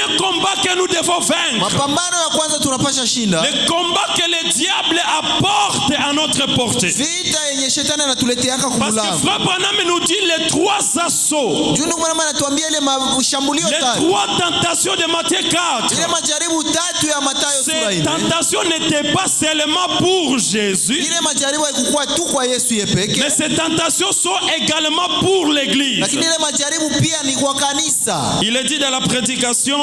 premier combat que nous devons vaincre, mapambano ya kwanza tunapasha shinda, le combat que le diable apporte à notre portée. vita yenye shetani anatuletea Parce que kumlango. Frère Branham nous dit les trois assauts, Juu ndio maana anatuambia ile mashambulio les tatu, trois tentations de Matthieu 4. ile majaribu tatu ya Mathayo sura Ces 4. tentations n'étaient pas seulement pour Jésus, Ile majaribu haikuwa tu kwa Yesu yepeke, mais ces tentations sont également pour l'église. lakini ile majaribu pia ni kwa kanisa. Il est dit dans la prédication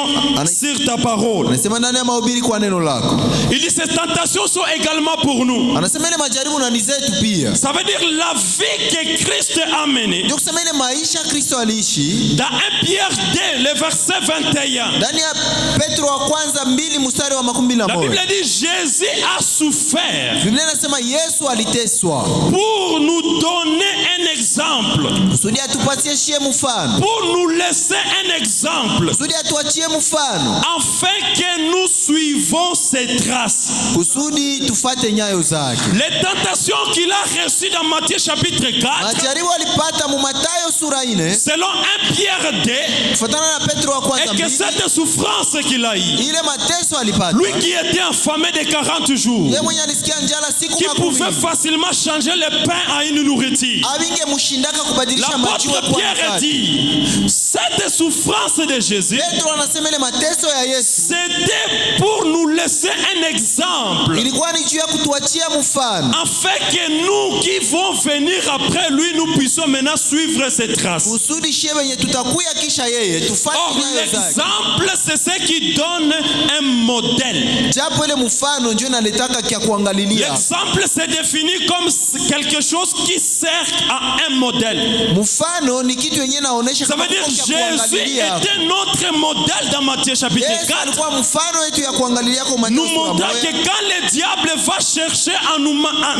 sur ta parole. Anasema ndani ya mahubiri kwa neno lako. Il dit ces tentations sont également pour nous. Anasema ile majaribu na ni zetu pia. Ça veut dire la vie que Christ a menée. Ndio kusema ile maisha Kristo aliishi. Dans 1 Pierre 2, le verset 21. Ndani ya Petro wa kwanza 2 mstari wa La 11. Bible dit Jésus a souffert Biblia inasema Yesu aliteswa pour nous donner un exemple, kusudi atupatie shie mfano, pour nous laisser un exemple, kusudi atuachie mfano, afin que nous suivons ses traces. kusudi tufate nyayo zake. Les tentations qu'il a reçues dans Matthieu chapitre 4, Majaribu alipata mu Mathayo sura 4 selon 1 Pierre 2, kufuatana na Petro wa kwanza et que 2. cette souffrance qu'il a eue, Ile mateso alipata, lui qui était affamé de 40 jours, yeye mwenye alisikia njala siku qui 10, pouvait facilement changer le pain à une nourriture. abinge mushindaka kubadilisha majiwe L'apôtre kwa Pierre mkate. dit, cette souffrance de Jésus, Petro anasema ile mateso ya Yesu c'était pour nous laisser un exemple, ilikuwa ni juu ya kutuachia mfano, afin que nous qui vont venir après lui, nous puissions maintenant suivre ses traces. kusudi shie wenye tutakuya kisha yeye tufate Or, nyayo zake. l'exemple, c'est ce qui donne un modèle. Japo ile mfano ndio naletaka kia kuangalilia. L'exemple, c'est défini comme quelque chose qui sert à un modèle. Mfano ni kitu yenyewe naonesha Ça kama veut dire kitu que kia Jésus kuangalilia. était notre modèle dans Matthieu chapitre Yesu 4. alikuwa mfano wetu ya kuangalia kwa Nous Mathayo sura montrant que 1, quand le diable va chercher à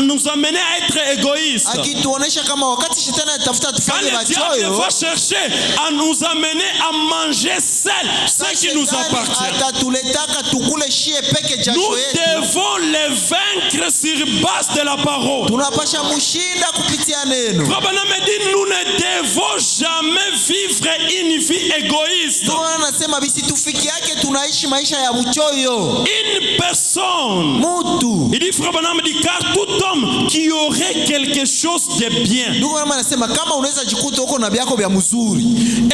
nous amener à être égoïstes, akituonesha kama wakati shetani atafuta quand tufanye le diable machoyo, va chercher à nous amener à manger seul ce qui nous shetani appartient, atatuletaka tukule shie peke nous jasho yetu. devons les vaincre sur base de la parole. Tunapasha mushinda kupitia neno. Frère Branham me dit, nous ne devons jamais vivre une vie égoïste. Ndio maana nasema bisi tufiki yake tunaishi maisha ya mchoyo. Une personne, Mutu. il dit Frère Branham dit, car tout homme qui aurait quelque chose de bien Ndio maana nasema kama unaweza jikuta huko na byako vya mzuri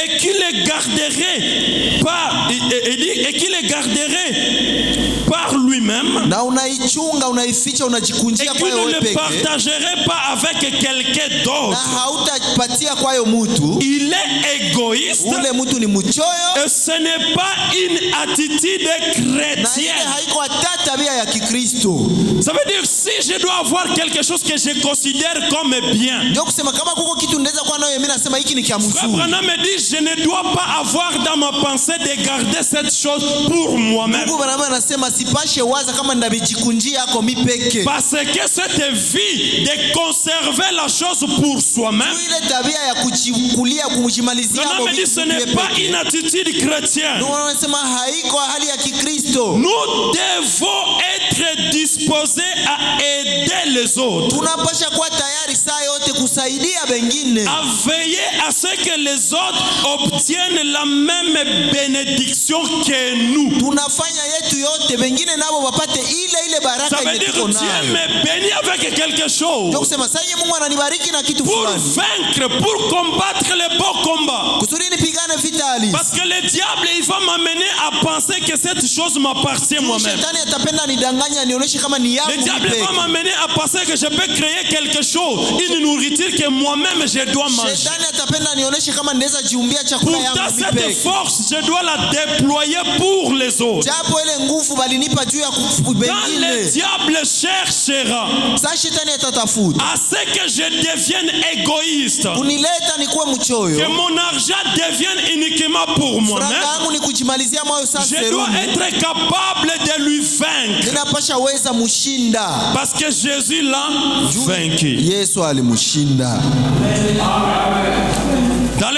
et qui le garderait pas, et qui le garderait par lui-même, na unaichunga unaificha et unajikunjia qui kwa ne wewe le peke partagerait pas avec quelqu'un na d'autre, hautapatia kwayo mutu, il est égoïste. ule mutu ni mchoyo Et ce n'est pas une attitude na ile chrétienne. haiko hata tabia ya Kikristo. Ça veut dire si je dois avoir quelque chose que je considère comme bien, Ndio kusema kama kuko kitu ndeza kwa nayo mimi nasema hiki ni kia Frère mzuri. Branham me dit je ne dois pas avoir dans ma pensée de garder cette chose pour moi-même. Mungu bwana anasema sipashe waza kama ndabijikunjia yako mi peke. Parce que cette vie de conserver la chose pour soi-même, Ile tabia ya kujikulia kumjimalizia Branham hapo me dit ce n'est pas une attitude chrétienne. Ndio wanasema haiko hali ya Kikristo. Nous devons être disposés à aider les autres, Tunapasha kuwa tayari saa yote kusaidia wengine. à veiller à ce que les autres obtiennent la même bénédiction que nous. Tunafanya yetu yote wengine nabo wapate ile Ça baraka veut yenye dire tuko que Dieu nayo. me bénit avec quelque Ndio chose kusema sasa Mungu ananibariki na kitu pour fulani. vaincre, pour combattre le bon combat. Kusudi nipigane vita halisi. Parce que le diable, il va m'amener à penser que cette chose m'appartient moi-même. Shetani atapenda nidanganya nionyeshe kama ni yangu. Le diable va m'amener à penser que je peux créer quelque chose, une nourriture que moi-même je dois manger. Shetani atapenda nionyeshe kama ndeza jiumbia chakula Pourtant, yangu cette mipeke. force, je dois la déployer pour les autres. Japo ile nguvu balinipa juu ya Quand le kubengine. diable cherchera Sasa shetani atatafuta à ce que je devienne égoïste, kunileta nikuwe que mchoyo. mon argent devienne uniquement pour Franga moi-même, yangu ni kujimalizia moyo sasa. je dois être capable de lui vaincre. Ninapasha weza mushinda. Parce que Jésus l'a vaincu. Yesu alimushinda. Dans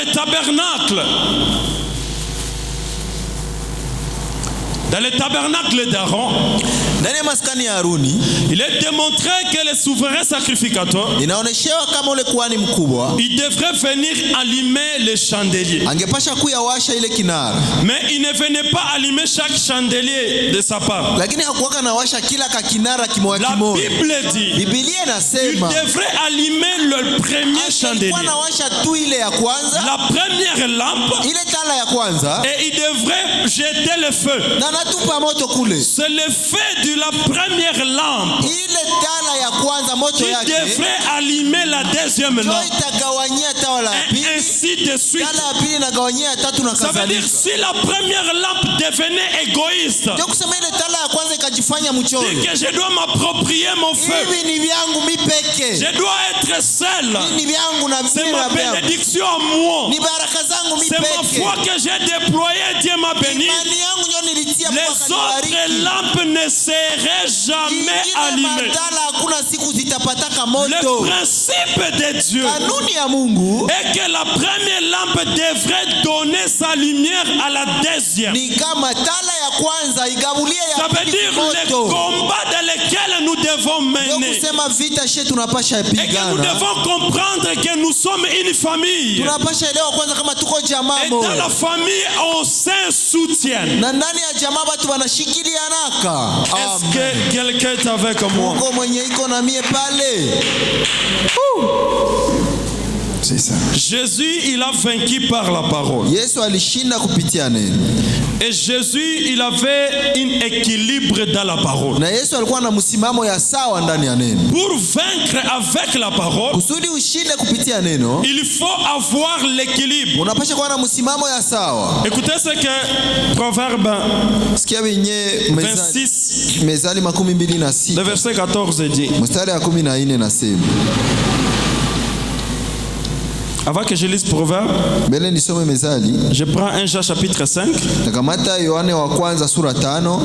le tabernacle, d'Aaron, ndani ya maskani ya Haruni, il est démontré que le souverain sacrificateur, inaoneshewa kama ule kuhani mkubwa il devrait venir allumer le chandelier. angepasha kuyawasha ile kinara, Mais il ne venait pas allumer chaque chandelier de sa part. lakini hakuwaka nawasha kila kakinara kimoja La kimoja. Bible dit, Biblia il inasema devrait allumer le premier chandelier, alikuwa nawasha tu ile ya kwanza, la première lampe, ile tala ya kwanza, et il devrait jeter le feu. na natupa moto kule. C'est le feu de la première lampe Ile tala ya kwanza moto qui yake devrait allumer la deuxième ndio lampe, itagawanyia tala ya et pili, ainsi de suite. tala ya pili inagawanyia ya tatu na Ça veut dire, kadhalika. si la première lampe devenait égoïste, Ndio kusema ile tala ya kwanza ikajifanya dit mchoyo, que je dois m'approprier mon feu, hivi ni vyangu mi peke, je dois être seul, ni vyangu na c'est vile ma vyangu, bénédiction à moi, ni baraka zangu mi c'est ma peke, foi que j'ai déployée, Dieu m'a béni. imani yangu ndio nilitia Les Mungu autres akanibariki. lampes ne seraient jamais Ingine allumées. matala hakuna siku zitapataka Le moto. principe de Dieu Kanuni ya Mungu est que la première lampe devrait donner sa lumière à la deuxième. ni kama tala ya kwanza igabulie Ça ya veut pili dire les moto. combats dans lesquels nous devons Ndio mener. kusema vita she tunapasha Et que nous pigana, devons comprendre que nous sommes une famille. tunapasha elewa kwanza kama tuko jamaa Et dans moja, la famille, on se soutient. na ndani ya jamaa watu wanashikilianaka. Est-ce que quelqu'un est avec moi? Mungu mwenye iko na mie pale. C'est ça. Jésus, il a vaincu par la parole. Yesu alishinda kupitia neno, Et Jésus, il avait un équilibre dans la parole. na Yesu alikuwa na msimamo ya sawa ndani ya neno. Pour vaincre avec la parole, Kusudi ushinde kupitia neno, il faut avoir l'équilibre. unapasha kuwa na msimamo ya sawa. Écoutez ce que Proverbe Sikia wenye 26, Mezali 26 le verset 14 dit. mstari ya 14 nasema. Avant que je lise Proverbe, Mbele nisome Mezali, je prends 1 Jean chapitre 5. takamata Yohane wa kwanza sura 5.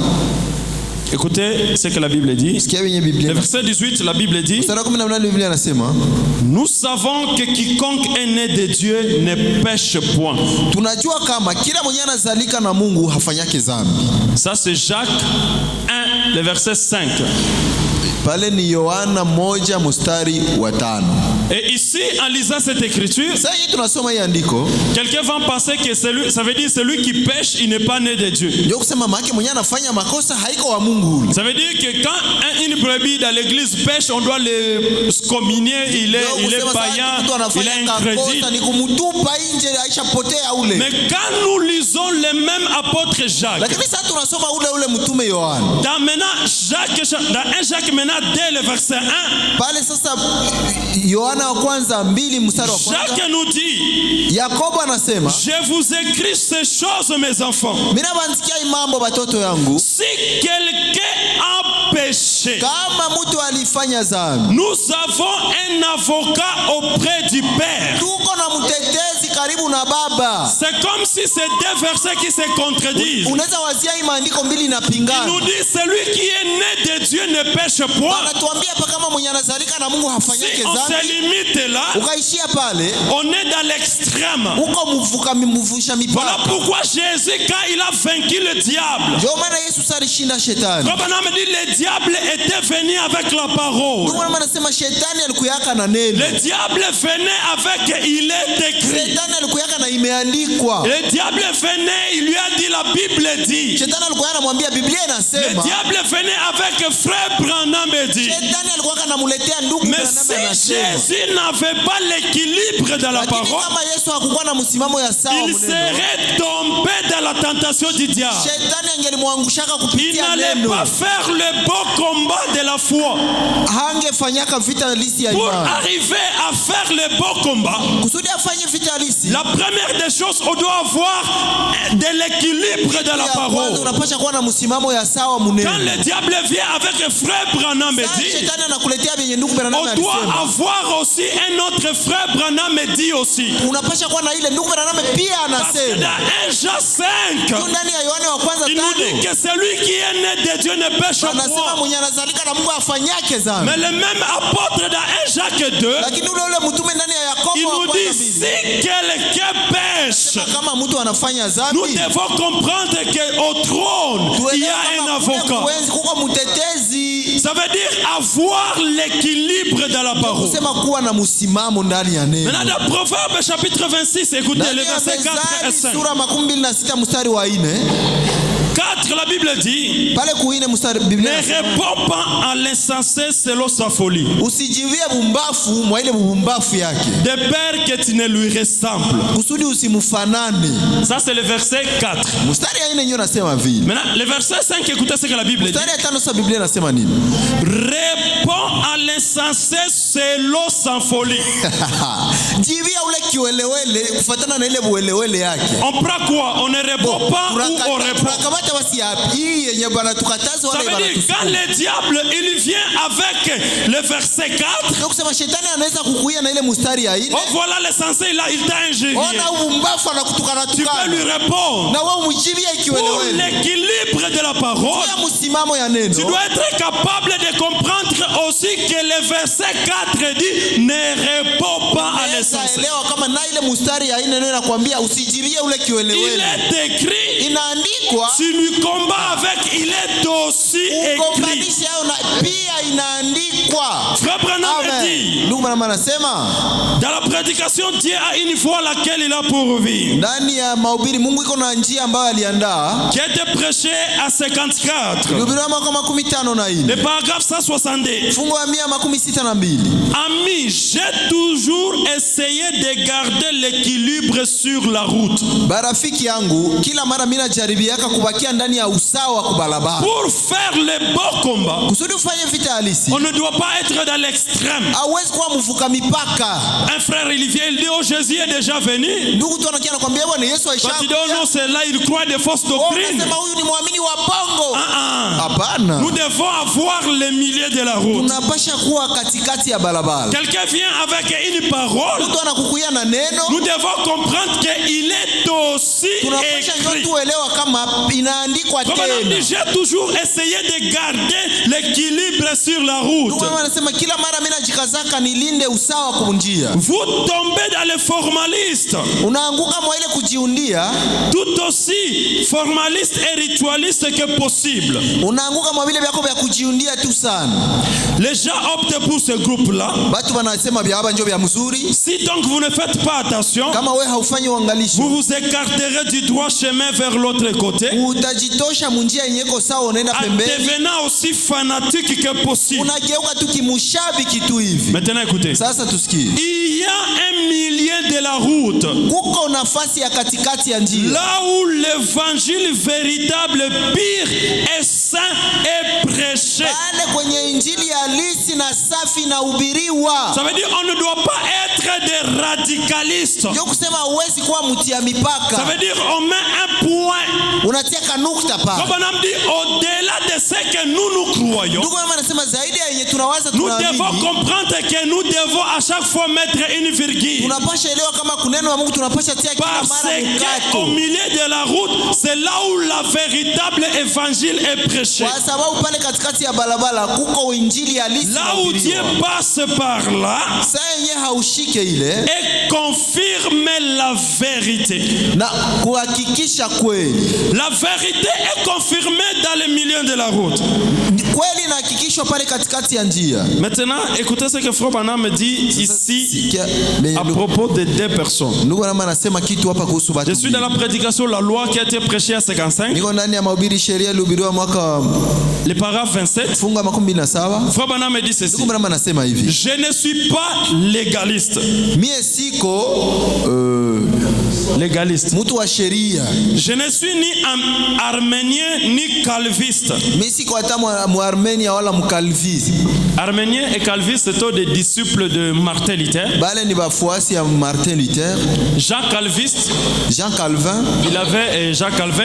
Écoutez ce que la Bible dit. Sikia wenye Le Biblia. verset 18, la Bible dit, Mstari wa 18 Biblia anasema, nous savons que quiconque est né de Dieu ne pêche point. tunajua kama kila mwenye anazalika na Mungu hafanyake dhambi. Ça c'est Jacques 1, le verset 5. Pale ni Yohana 1 mstari wa 5. Et ici, en lisant cette écriture, Sasa hii tunasoma hii andiko, quelqu'un va penser que ça veut dire celui qui pêche, il n'est pas né de Dieu. ndio kusema maana mwenye anafanya makosa haiko wa Mungu. Ça veut dire que quand une brebis dans l'église pêche, on doit le communier, il est païen, il est incrédule. Ni kumutupa nje aisha potea ule. Mais quand nous lisons le même apôtre Jacques, Lakini sasa tunasoma ule mtume Yohana. dans maintenant dans 1 Jacques maintenant dès le verset 1, Pale sasa Yohana wa kwanza 2 mstari wa kwanza, Jacques nous dit, Yakobo anasema, je vous écris ces choses mes enfants, mimi nabandikia hii mambo batoto yangu, si quelqu'un a péché, kama mtu alifanya dhambi, nous avons un avocat auprès du Père. tuko na mtetezi karibu na Baba. C'est comme si c'est deux versets qui se contredisent. Unaweza wazia hii maandiko mbili Il inapingana. nous dit celui qui est né de Dieu ne pêche point. Anatuambia hapa kama mwenye anazalika na Mungu hafanyake Si on se dhambi, limite là, ukaishia pale, on est dans l'extrême. uko mvusha Voilà mipaka. pourquoi Jésus, quand il a vaincu le diable, Ndio maana Yesu sasa alishinda shetani. comme on a dit, le diable était venu avec la parole. Ndio maana anasema shetani alikuyaka na neno. Le diable venait avec il est écrit. Shetani alikuyaka na imeandikwa. Le diable venait, il lui a dit la Bible dit. Shetani alikuwa anamwambia Biblia Le inasema. diable venait avec frère Branham et dit. Shetani alikuwa anamuletea ndugu Mais Branham si anasema. Jésus n'avait pas l'équilibre dans la Lakini parole, kama Yesu hakukuwa na msimamo ya sawa il mneno, serait tombé dans la tentation du diable. Shetani angelimwangushaka Il kupitia n'allait neno. pas faire le beau combat de la foi. Hangefanyaka vita halisi ya Pour imani. arriver à faire le beau combat, Kusudi afanye vita halisi, la première des choses, on doit avoir de l'équilibre dans la ya kwanza parole. unapasha kuwa na msimamo ya sawa mneno. Quand le diable vient avec frère Branham et Sasa dit, shetani anakuletea vyenye ndugu Branham on doit alisema. avoir aussi un autre frère Branham et dit aussi. Unapasha kuwa na ile ndugu Branham pia Parce que anasema. dans 1 Jean 5, Tu ndani ya Yohana wa kwanza il nous dit 5 que celui qui est né de Dieu ne pêche anasema point. mwenye anazalika na Mungu afanyake dhambi. Mais le même apôtre dans 1 Jacques 2, Lakini ule mtume ndani ya il Yakobo wa nous kwanza dit 2 si quelqu'un pêche, kama mtu anafanya nous dhambi, devons comprendre qu'au trône, il y tuelewe a un kama kule avocat. kuenzi kuko mtetezi. Ça veut dire avoir l'équilibre dans la parole. Kusema kuwa na msimamo ndani ya neno. Maintenant, dans Proverbe chapitre 26, écoutez Ndani le ya verset 4 et Mezali 5. sura 26 mstari wa 4. 4, la Bible dit: Pale kuine mstari ne Biblia inasema, réponds pas à l'insensé selon sa folie, usijivie bumbafu mwa ile bumbafu yake, de peur que tu ne lui ressembles. kusudi usimfanane. Ça, c'est le verset 4. Mstari ya 4 ndio nasema vile. Maintenant, le verset 5, écoutez ce que la Bible dit. Mstari ya 5 sasa Biblia inasema nini? Réponds à l'insensé selon sa folie. Jivia ule kiwelewele kufuatana na ile buwelewele yake. On prend quoi? On ne répond pas ou on répond? Tunakamata basi yapi? Hii yenye bana tukataza Ça wale veut bana dire quand le diable il vient avec le verset 4, ndio kusema shetani anaweza kukuia na ile mstari ya 4. oh voilà l'essentiel là, il t'a injurié. Ona umbafu anakutukana Tu peux tukana. lui répondre. Na wewe mjibia Pour kiwelewele. l'équilibre de la parole, Kwa msimamo ya neno. tu dois être capable de comprendre aussi que le verset 4 dit ne réponds pas à l'essentiel. Elewa kama na ile mstari ya 4 neno inakwambia usijibie ule Il kiwelewele. est écrit, Inaandikwa tu lui combats avec, il est aussi écrit. ukombanisha yao na pia inaandikwa. Frère Branham Amen. dit, Ndugu Branham anasema dans la prédication, Dieu a une voie laquelle il a pourvu, ndani ya mahubiri Mungu iko na njia ambayo aliandaa. qui a été prêchée à 54. Hubiri wa mwaka 54. Le paragraphe 162. Fungu wa 162. Ami, j'ai toujours essayé de garder l'équilibre sur la route. Barafiki yangu kila mara mimi najaribiaka kubakia ndani ya usawa kwa barabara. Pour faire le bon combat, Kusudi ufanye vita halisi. on ne doit pas être dans l'extrême. Hauwezi kuwa mvuka mipaka. Un frère il vient, il dit oh Jésus est déjà venu. Ndugu tu anakia anakuambia bwana Yesu aisha. Quand il dit oh non c'est là, il croit des fausses doctrines. Unasema huyu ni muamini wa bongo. Hapana. Nous devons avoir le milieu de la route. Tunapasha kuwa katikati ya barabara. Quelqu'un vient avec une parole. Mtu anakukuia na neno. Nous devons comprendre qu'il est aussi Tunapasha écrit. ndio tuelewa kama inaandikwa Comme on a tena. dit, j'ai toujours essayé de garder l'équilibre sur la route. Ndugu anasema kila mara mimi najikazaka nilinde usawa kwa njia. Vous tombez dans le formaliste. Unaanguka mwa ile kujiundia. Tout aussi formaliste et ritualiste que possible. Unaanguka mwa vile vyako vya kujiundia tu sana. Les gens optent pour ce groupe-là. Watu wanasema vya hapa ndio vya mzuri. Si donc vous ne faites pas attention, Kama wewe haufanyi uangalisho, vous vous écarterez du droit chemin vers l'autre côté, utajitosha munjia yenye iko sawa, unaenda en pembeni. devenant aussi fanatique que possible. Unageuka tu kimushabiki tu hivi. Maintenant écoutez. Sasa tusikie. Il y a un milieu de la route. Kuko nafasi ya katikati ya njia. Là où l'évangile véritable, pire et saint est prêché. Pale kwenye injili halisi na safi na ubiriwa. Ça veut dire on ne doit pas être des radicalistes. Ndio kusema uwezi kuwa mtia mipaka. Ça veut dire on met un point. Unatia kanukta pale. Comme on a dit, au-delà de ce que nous croyons, Ndugu mama anasema zaidi ya yenye tunawaza nous tunaamini. devons comprendre que nous devons à chaque fois mettre une virgule. Tunapasha elewa kama kuneno wa Mungu tunapasha tia kila Parce mara qu'au mkato. milieu de la route, c'est là où la véritable évangile est prêché. Kwa sababu pale katikati ya barabara kuko injili halisi. Là où Dieu passe par là Sasa yenyewe haushike ile et confirme la vérité. na kuhakikisha kweli. La vérité est confirmée dans le milieu de la route. Kweli inahakikishwa pale katikati ya njia. Maintenant, écoutez ce que Frère Branham dit ici à propos de deux personnes. Ndugu mama anasema kitu hapa kuhusu watu. Je suis dans la prédication la loi qui a été prêchée à 55. Niko ndani ya mahubiri sheria ilihubiriwa mwaka Le paragraphe 27. funga 27. Frère Branham dit ceci. Ndugu mama anasema hivi. Je ne suis pas légaliste. Mie siko Légaliste. mtu wa sheria. Je ne suis ni arménien ni calviste. Mimi siko hata Muarmenia wala Mkalviste. Arménien et calviste étaient des disciples de Martin Luther. Bale ni bafuasi ya Martin Luther. Jean Calviste, Jean Calvin,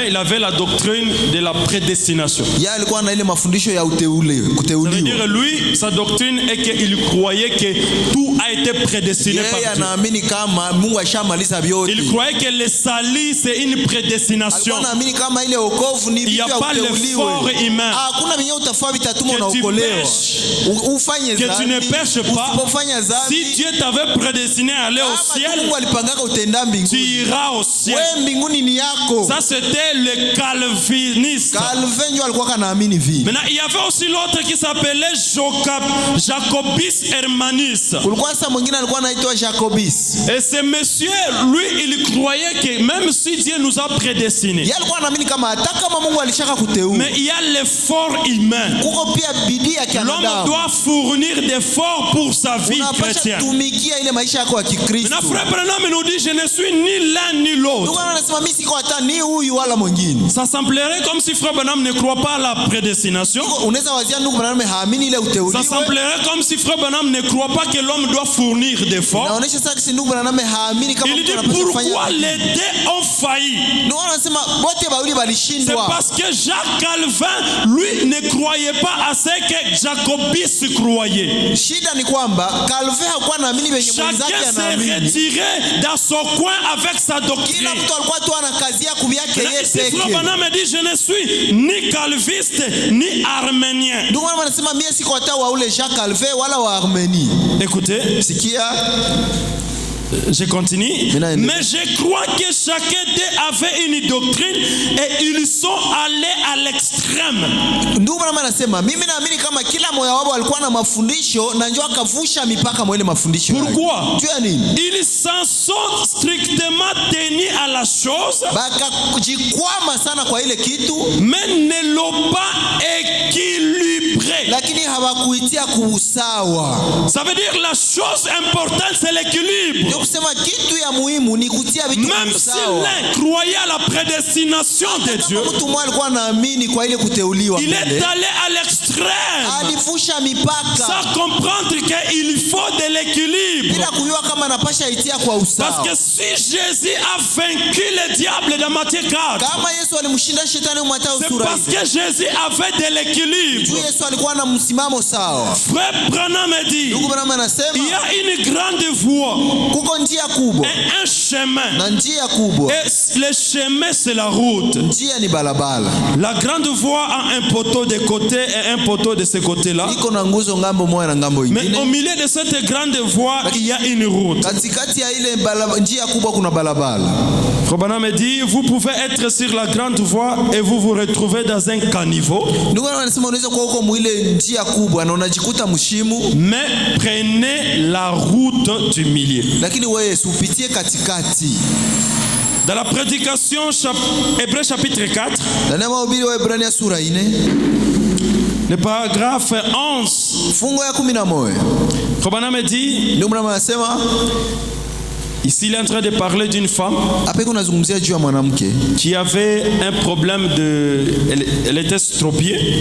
il avait la doctrine de la prédestination. yeye alikuwa na ile mafundisho ya kuteuliwa. Ça veut dire lui, sa doctrine est qu'il croyait que tout a été prédestiné par Yeye Dieu. anaamini kama Mungu ashamaliza vyote. Il croyait croyait que le salut c'est une prédestination. Alikuwa anaamini kama ile wokovu ni Il n'y vitu a vya pas l'effort uteuliwe. humain. Hakuna mwenye utafua vitatuma Que tu unaokolewa. pêches, Ufanye que tu ne dhambi. pêches pas. Usipofanya Si dhambi, Dieu t'avait prédestiné à aller au kama ciel, Mungu alipangaka utenda tu mbinguni. iras au ciel. Wewe mbinguni ni yako. Ça c'était le calviniste. Calvin ndio alikuwa kanaamini vi. Maintenant, il y avait aussi l'autre qui s'appelait Jacobus Hermanus. Kulikuwa sasa mwingine alikuwa anaitwa Jacobus. Et ce monsieur, lui, il croyait que même si Dieu nous a prédestinés, Yeye alikuwa anaamini kama hata kama Mungu alishaka kuteua, mais il y a l'effort humain. kuko pia bidii ya L'homme kianadamu. doit fournir d'efforts pour sa vie Unapasha chrétienne. tumikia ile maisha yako ya Kikristo. Maintenant, frère Branham nous dit, je ne suis ni l'un ni l'autre. Ndugu anasema mimi siko hata ni huyu wala mwingine. Ça semblerait comme si frère Branham ne croit pas à la prédestination. Unaweza wazia ndugu Branham haamini ile Ça uteuliwe. semblerait comme si frère Branham ne croit pas que l'homme doit fournir d'efforts. Naonesha sasa kisi ndugu Branham haamini kama Il mtu dit anapaswa pourquoi kufanya. les deux ont failli. Ndio anasema wote wawili C'est walishindwa. parce que Jacques Calvin, lui, ne croyait pas à ce que Jacobus croyait. Shida ni kwamba Calvin hakuwa naamini venye mwenzake Chacun s'est anaamini. retiré dans son coin avec sa doctrine. Kila mtu alikuwa tu anakazia kuvyake yeye Ici, Frère peke. Branham me dit, je ne suis ni calviste ni arménien. Ndugu Branham anasema mimi siko hata wa ule Jacques Calvin wala wa Armeni. Écoutez, Sikia, je continue. Maintenant, Mais je crois que chacun d'eux avait une doctrine et ils sont allés à l'extrême. ndugu Branham anasema mimi naamini kama kila mmoja wao alikuwa na mafundisho na njoo akavusha mipaka mwa ile mafundisho. Pourquoi? Juu ya nini? Ils s'en sont strictement tenus à la chose, Bakajikwama sana kwa ile kitu, mais ne l'ont pas équilibré. lakini hawakuitia kuusawa. Ça veut dire la chose importante, c'est l'équilibre. Ndio kusema kitu ya muhimu ni kutia vitu Même si kuusawa. l'un croyait à la prédestination de Dieu, Kama mtu mmoja alikuwa anaamini kwa ile kuteuliwa il est mbele, allé à l'extrême alivusha mipaka sans comprendre qu'il faut de l'équilibre. bila kujua kama anapasha itia kwa Parce usawa. que si Jésus a vaincu le diable dans Matthieu 4, Kama Yesu alimshinda shetani kwa Mathayo c'est sura parce ile, que Jésus avait de juu l'équilibre. Yesu alikuwa na msimamo sawa. Frère Branham me dit, Ndugu Branham anasema il y a une grande voie kuko njia kubwa et un chemin. na njia kubwa. Et le chemin, c'est la route. Njia ni barabara. La grande voie a un poteau de côté et un poteau de ce côté-là. Iko na nguzo ngambo moja na ngambo Mais au ingine. milieu de cette grande voie, il y a une route. Katikati ya ile njia kubwa kuna barabara. Frère Branham me dit, vous pouvez être sur la grande voie et vous vous retrouvez dans un caniveau. Ndugu anasema unaweza kuwa huko mwile njia kubwa na unajikuta mshimu, Mais prenez la route du milieu. lakini wewe usipitie katikati. Dans la prédication, Hébreux chapitre 4, Ndani ya mahubiri wa Ibrania sura 4, le paragraphe 11, fungo ya 11. Frère Branham me dit, Ndugu Branham anasema ici il est en train de parler d'une femme hapa kuna zungumzia juu ya mwanamke qui avait un problème de... Elle était stropiée.